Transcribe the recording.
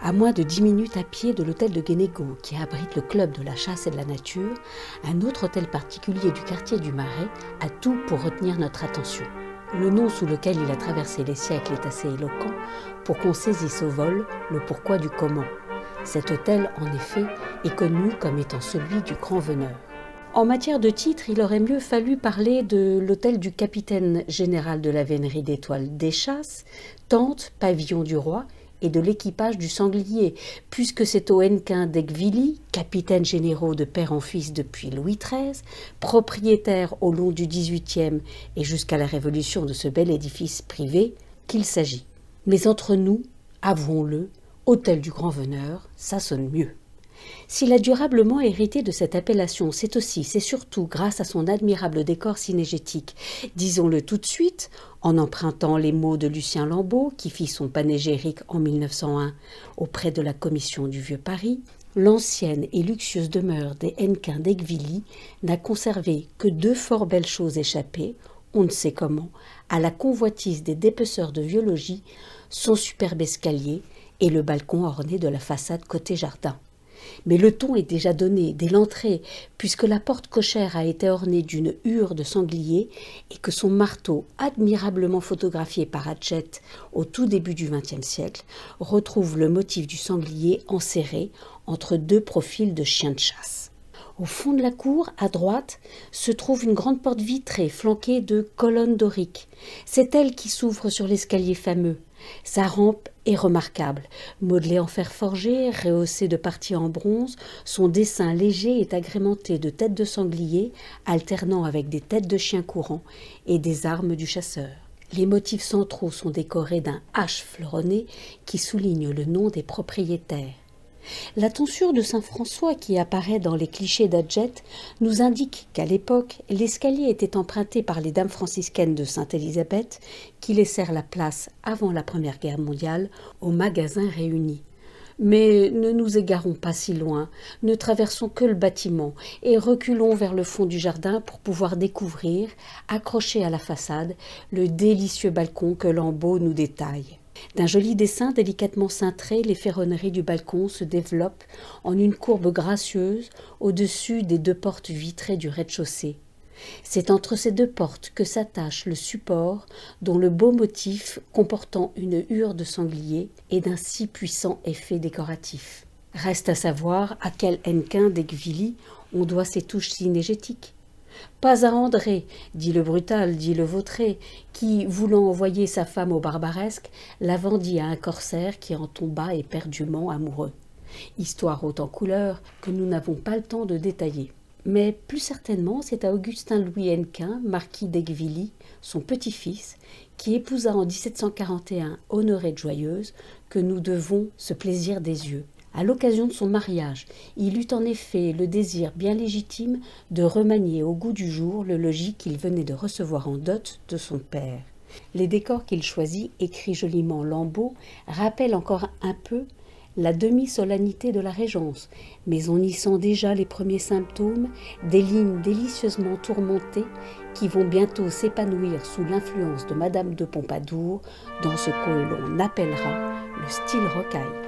À moins de 10 minutes à pied de l'hôtel de Guénégaud, qui abrite le club de la chasse et de la nature, un autre hôtel particulier du quartier du Marais a tout pour retenir notre attention. Le nom sous lequel il a traversé les siècles est assez éloquent pour qu'on saisisse au vol le pourquoi du comment. Cet hôtel, en effet, est connu comme étant celui du grand veneur. En matière de titre, il aurait mieux fallu parler de l'hôtel du capitaine général de la vénerie d'Étoile des Chasses, tente, pavillon du roi, et de l'équipage du Sanglier, puisque c'est aux Hennequin d'Aiguevilly, capitaines généraux de père en fils depuis Louis XIII, propriétaires au long du XVIIIe et jusqu'à la Révolution de ce bel édifice privé, qu'il s'agit. Mais entre nous, avouons-le, hôtel du grand veneur, ça sonne mieux. S'il a durablement hérité de cette appellation, c'est surtout grâce à son admirable décor cinégétique. Disons-le tout de suite, en empruntant les mots de Lucien Lambeau, qui fit son panégyrique en 1901 auprès de la Commission du Vieux Paris, l'ancienne et luxueuse demeure des Hennequin d'Aiguevilly n'a conservé que 2 fort belles choses échappées, on ne sait comment, à la convoitise des dépeceurs de vieux logis, son superbe escalier et le balcon orné de la façade côté jardin. Mais le ton est déjà donné dès l'entrée, puisque la porte cochère a été ornée d'une hure de sanglier et que son marteau, admirablement photographié par Hatchett au tout début du XXe siècle, retrouve le motif du sanglier enserré entre 2 profils de chiens de chasse. Au fond de la cour, à droite, se trouve une grande porte vitrée flanquée de colonnes doriques. C'est elle qui s'ouvre sur l'escalier fameux. Sa rampe est remarquable, modelée en fer forgé, rehaussée de parties en bronze, son dessin léger est agrémenté de têtes de sanglier, alternant avec des têtes de chiens courants et des armes du chasseur. Les motifs centraux sont décorés d'un H fleuronné qui souligne le nom des propriétaires. La tonsure de Saint-François qui apparaît dans les clichés d'Hatchett nous indique qu'à l'époque, l'escalier était emprunté par les dames franciscaines de Sainte-Élisabeth qui laissèrent la place, avant la Première Guerre mondiale, aux magasins réunis. Mais ne nous égarons pas si loin, ne traversons que le bâtiment et reculons vers le fond du jardin pour pouvoir découvrir, accroché à la façade, le délicieux balcon que Lambeau nous détaille. D'un joli dessin délicatement cintré, les ferronneries du balcon se développent en une courbe gracieuse au-dessus des 2 portes vitrées du rez-de-chaussée. C'est entre ces 2 portes que s'attache le support dont le beau motif comportant une hure de sanglier est d'un si puissant effet décoratif. Reste à savoir à quel Hennequin d'Aiguevilly on doit ces touches cinégétiques. Pas à André, dit le brutal, dit le vautré, qui, voulant envoyer sa femme au barbaresque, la vendit à un corsaire qui en tomba éperdument amoureux. Histoire haute en couleurs que nous n'avons pas le temps de détailler. Mais plus certainement, c'est à Augustin-Louis Hennequin, marquis d'Aiguevilly, son petit-fils, qui épousa en 1741 Honoré de Joyeuse, que nous devons ce plaisir des yeux. À l'occasion de son mariage, il eut en effet le désir bien légitime de remanier au goût du jour le logis qu'il venait de recevoir en dot de son père. Les décors qu'il choisit, écrit joliment Lambeau, rappellent encore un peu la demi-solennité de la Régence, mais on y sent déjà les premiers symptômes des lignes délicieusement tourmentées qui vont bientôt s'épanouir sous l'influence de Madame de Pompadour dans ce que l'on appellera le style rocaille.